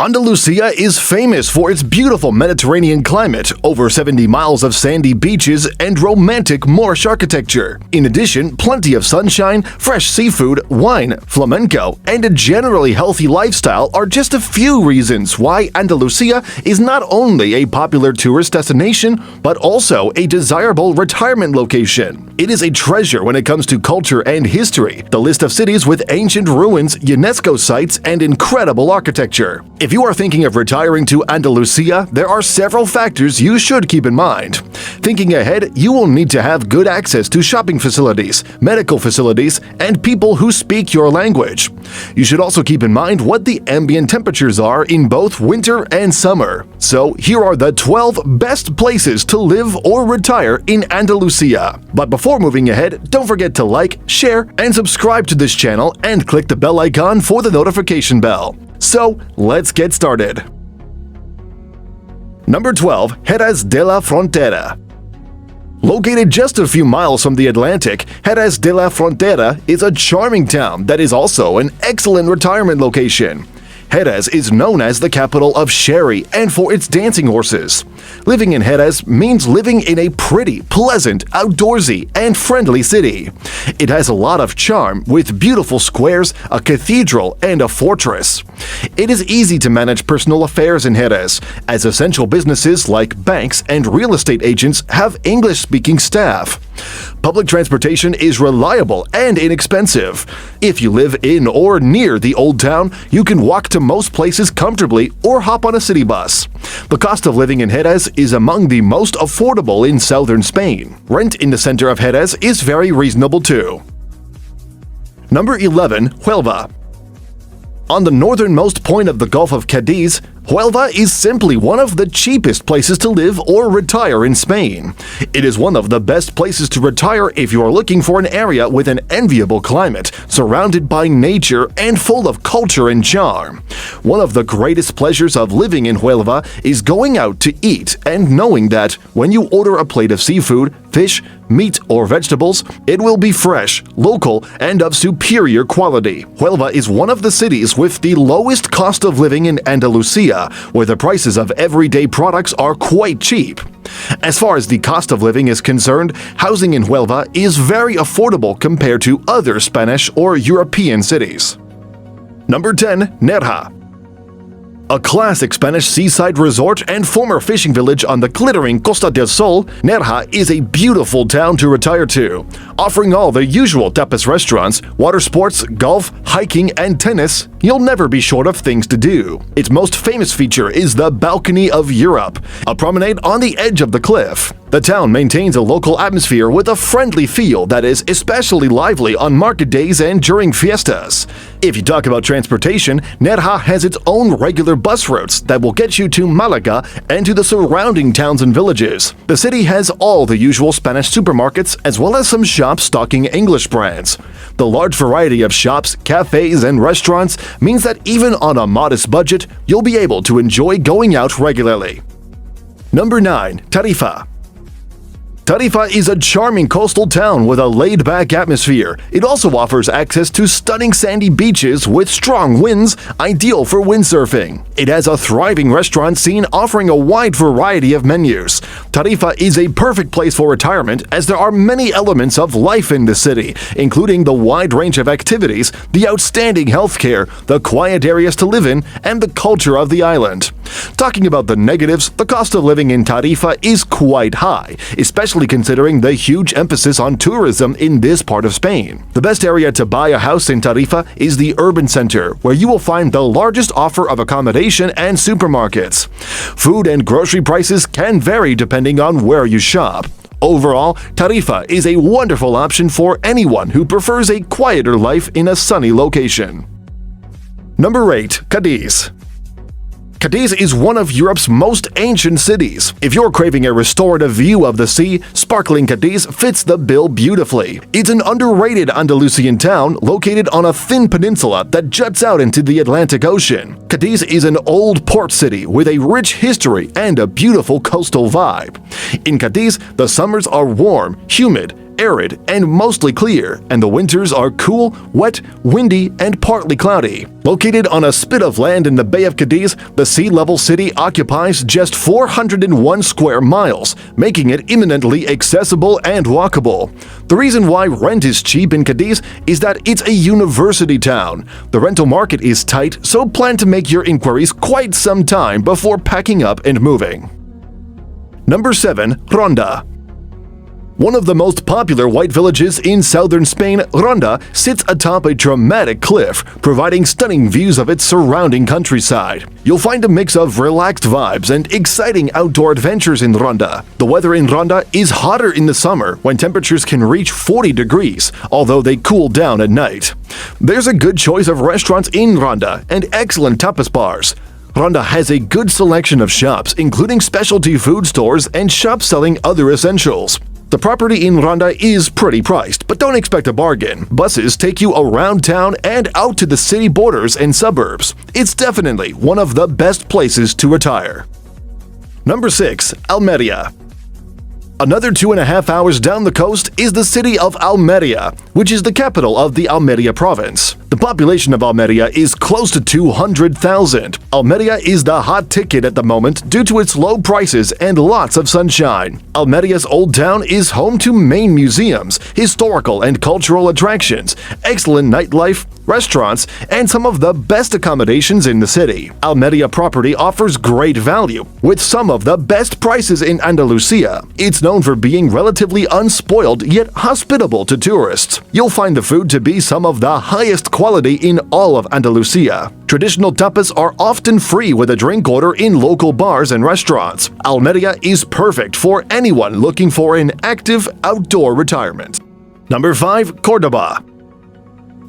Andalusia is famous for its beautiful Mediterranean climate, over 70 miles of sandy beaches, and romantic Moorish architecture. In addition, plenty of sunshine, fresh seafood, wine, flamenco, and a generally healthy lifestyle are just a few reasons why Andalusia is not only a popular tourist destination, but also a desirable retirement location. It is a treasure when it comes to culture and history, the list of cities with ancient ruins, UNESCO sites, and incredible architecture. If you are thinking of retiring to Andalusia, there are several factors you should keep in mind. Thinking ahead, you will need to have good access to shopping facilities, medical facilities, and people who speak your language. You should also keep in mind what the ambient temperatures are in both winter and summer. So here are the 12 best places to live or retire in Andalusia. But before moving ahead, don't forget to like, share, and subscribe to this channel and click the bell icon for the notification bell. So, let's get started. Number 12. Jerez de la Frontera. Located just a few miles from the Atlantic, Jerez de la Frontera is a charming town that is also an excellent retirement location. Jerez is known as the capital of sherry and for its dancing horses. Living in Jerez means living in a pretty, pleasant, outdoorsy, and friendly city. It has a lot of charm with beautiful squares, a cathedral, and a fortress. It is easy to manage personal affairs in Jerez, as essential businesses like banks and real estate agents have English-speaking staff. Public transportation is reliable and inexpensive. If you live in or near the Old Town, you can walk to most places comfortably or hop on a city bus. The cost of living in Jerez is among the most affordable in southern Spain. Rent in the center of Jerez is very reasonable too. Number 11. Huelva. On the northernmost point of the Gulf of Cadiz, Huelva is simply one of the cheapest places to live or retire in Spain. It is one of the best places to retire if you are looking for an area with an enviable climate, surrounded by nature and full of culture and charm. One of the greatest pleasures of living in Huelva is going out to eat and knowing that when you order a plate of seafood, fish, meat, or vegetables, it will be fresh, local, and of superior quality. Huelva is one of the cities with the lowest cost of living in Andalusia, where the prices of everyday products are quite cheap. As far as the cost of living is concerned, housing in Huelva is very affordable compared to other Spanish or European cities. Number 10. NERJA. A classic Spanish seaside resort and former fishing village on the glittering Costa del Sol, NERJA is a beautiful town to retire to. Offering all the usual tapas restaurants, water sports, golf, hiking, and tennis, you'll never be short of things to do. Its most famous feature is the Balcony of Europe, a promenade on the edge of the cliff. The town maintains a local atmosphere with a friendly feel that is especially lively on market days and during fiestas. If you talk about transportation, NERJA has its own regular bus routes that will get you to Malaga and to the surrounding towns and villages. The city has all the usual Spanish supermarkets as well as some shops stocking English brands. The large variety of shops, cafes, and restaurants means that even on a modest budget, you'll be able to enjoy going out regularly. Number 9. Tarifa. Tarifa is a charming coastal town with a laid-back atmosphere. It also offers access to stunning sandy beaches with strong winds, ideal for windsurfing. It has a thriving restaurant scene offering a wide variety of menus. Tarifa is a perfect place for retirement as there are many elements of life in the city, including the wide range of activities, the outstanding healthcare, the quiet areas to live in, and the culture of the island. Talking about the negatives, the cost of living in Tarifa is quite high, especially considering the huge emphasis on tourism in this part of Spain. The best area to buy a house in Tarifa is the urban center, where you will find the largest offer of accommodation and supermarkets. Food and grocery prices can vary depending on where you shop. Overall, Tarifa is a wonderful option for anyone who prefers a quieter life in a sunny location. Number 8. Cadiz. Cadiz is one of Europe's most ancient cities. If you're craving a restorative view of the sea, sparkling Cadiz fits the bill beautifully. It's an underrated Andalusian town located on a thin peninsula that juts out into the Atlantic Ocean. Cadiz is an old port city with a rich history and a beautiful coastal vibe. In Cadiz, the summers are warm, humid, arid, and mostly clear, and the winters are cool, wet, windy, and partly cloudy. Located on a spit of land in the Bay of Cadiz, the sea-level city occupies just 401 square miles, making it eminently accessible and walkable. The reason why rent is cheap in Cadiz is that it's a university town. The rental market is tight, so plan to make your inquiries quite some time before packing up and moving. Number 7. Ronda. One of the most popular white villages in southern Spain, Ronda sits atop a dramatic cliff, providing stunning views of its surrounding countryside. You'll find a mix of relaxed vibes and exciting outdoor adventures in Ronda. The weather in Ronda is hotter in the summer, when temperatures can reach 40 degrees, although they cool down at night. There's a good choice of restaurants in Ronda and excellent tapas bars. Ronda has a good selection of shops, including specialty food stores and shops selling other essentials. The property in Ronda is pretty priced, but don't expect a bargain. Buses take you around town and out to the city borders and suburbs. It's definitely one of the best places to retire. Number 6. Almeria. Another 2.5 hours down the coast is the city of Almeria, which is the capital of the Almeria province. The population of Almeria is close to 200,000. Almeria is the hot ticket at the moment due to its low prices and lots of sunshine. Almeria's old town is home to main museums, historical and cultural attractions, excellent nightlife, restaurants, and some of the best accommodations in the city. Almeria property offers great value, with some of the best prices in Andalusia. It's known for being relatively unspoiled yet hospitable to tourists. You'll find the food to be some of the highest quality in all of Andalusia. Traditional tapas are often free with a drink order in local bars and restaurants. Almeria is perfect for anyone looking for an active outdoor retirement. Number 5. Cordoba.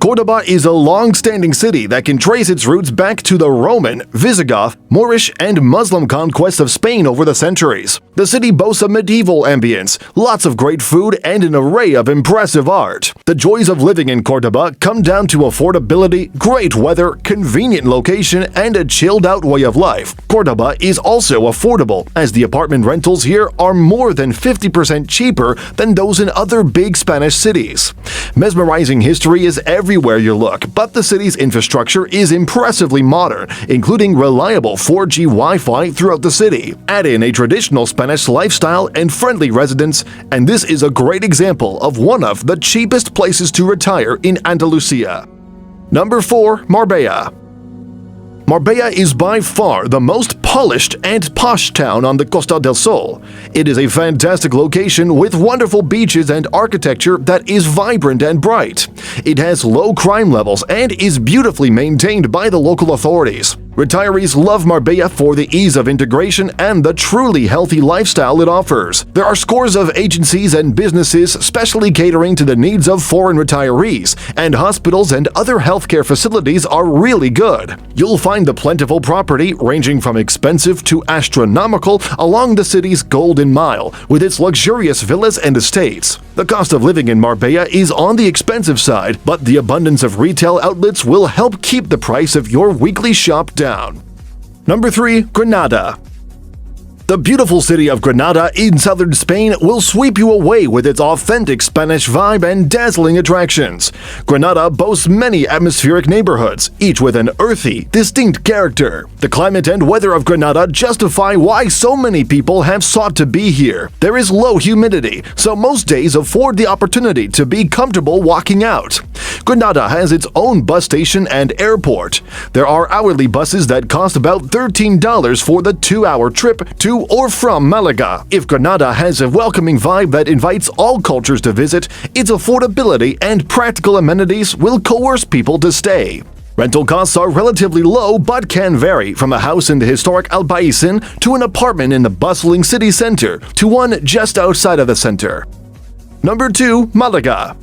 Cordoba is a long-standing city that can trace its roots back to the Roman, Visigoth, Moorish, and Muslim conquests of Spain over the centuries. The city boasts a medieval ambience, lots of great food, and an array of impressive art. The joys of living in Cordoba come down to affordability, great weather, convenient location, and a chilled-out way of life. Cordoba is also affordable, as the apartment rentals here are more than 50% cheaper than those in other big Spanish cities. Mesmerizing history is everywhere you look, but the city's infrastructure is impressively modern, including reliable 4G Wi-Fi throughout the city. Add in a traditional Spanish lifestyle and friendly residents, and this is a great example of one of the cheapest places to retire in Andalusia. Number 4. Marbella. Marbella is by far the most polished and posh town on the Costa del Sol. It is a fantastic location with wonderful beaches and architecture that is vibrant and bright. It has low crime levels and is beautifully maintained by the local authorities. Retirees love Marbella for the ease of integration and the truly healthy lifestyle it offers. There are scores of agencies and businesses specially catering to the needs of foreign retirees, and hospitals and other healthcare facilities are really good. You'll find the plentiful property ranging from expensive to astronomical along the city's Golden Mile, with its luxurious villas and estates. The cost of living in Marbella is on the expensive side, but the abundance of retail outlets will help keep the price of your weekly shop down. Number 3. Granada. The beautiful city of Granada in southern Spain will sweep you away with its authentic Spanish vibe and dazzling attractions. Granada boasts many atmospheric neighborhoods, each with an earthy, distinct character. The climate and weather of Granada justify why so many people have sought to be here. There is low humidity, so most days afford the opportunity to be comfortable walking out. Granada has its own bus station and airport. There are hourly buses that cost about $13 for the 2-hour trip to or from Malaga. If Granada has a welcoming vibe that invites all cultures to visit, its affordability and practical amenities will coerce people to stay. Rental costs are relatively low but can vary from a house in the historic Albaicin to an apartment in the bustling city center to one just outside of the center. Number 2. Malaga.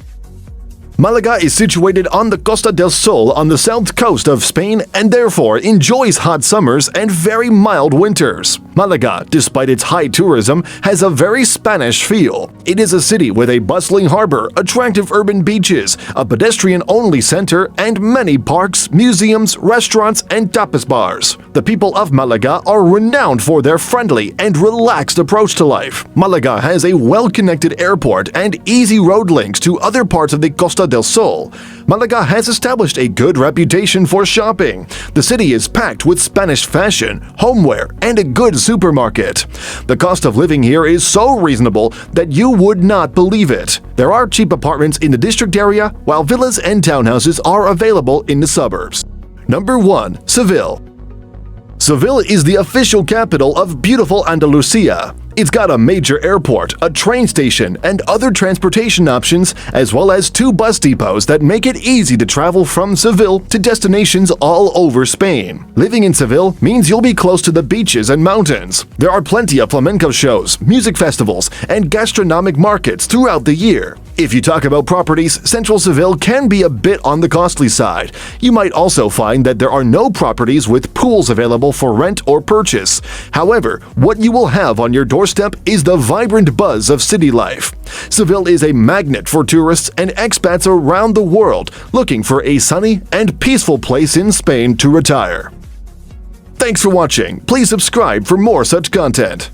Malaga is situated on the Costa del Sol on the south coast of Spain and therefore enjoys hot summers and very mild winters. Malaga, despite its high tourism, has a very Spanish feel. It is a city with a bustling harbor, attractive urban beaches, a pedestrian-only center, and many parks, museums, restaurants, and tapas bars. The people of Malaga are renowned for their friendly and relaxed approach to life. Malaga has a well-connected airport and easy road links to other parts of the Costa del Sol. Malaga has established a good reputation for shopping. The city is packed with Spanish fashion, homeware, and a good supermarket. The cost of living here is so reasonable that you would not believe it. There are cheap apartments in the district area, while villas and townhouses are available in the suburbs. Number 1. Seville. Seville is the official capital of beautiful Andalusia. It's got a major airport, a train station, and other transportation options, as well as 2 bus depots that make it easy to travel from Seville to destinations all over Spain. Living in Seville means you'll be close to the beaches and mountains. There are plenty of flamenco shows, music festivals, and gastronomic markets throughout the year. If you talk about properties, central Seville can be a bit on the costly side. You might also find that there are no properties with pools available for rent or purchase. However, what you will have on your doorstep is the vibrant buzz of city life. Seville is a magnet for tourists and expats around the world looking for a sunny and peaceful place in Spain to retire. Thanks for watching. Please subscribe for more such content.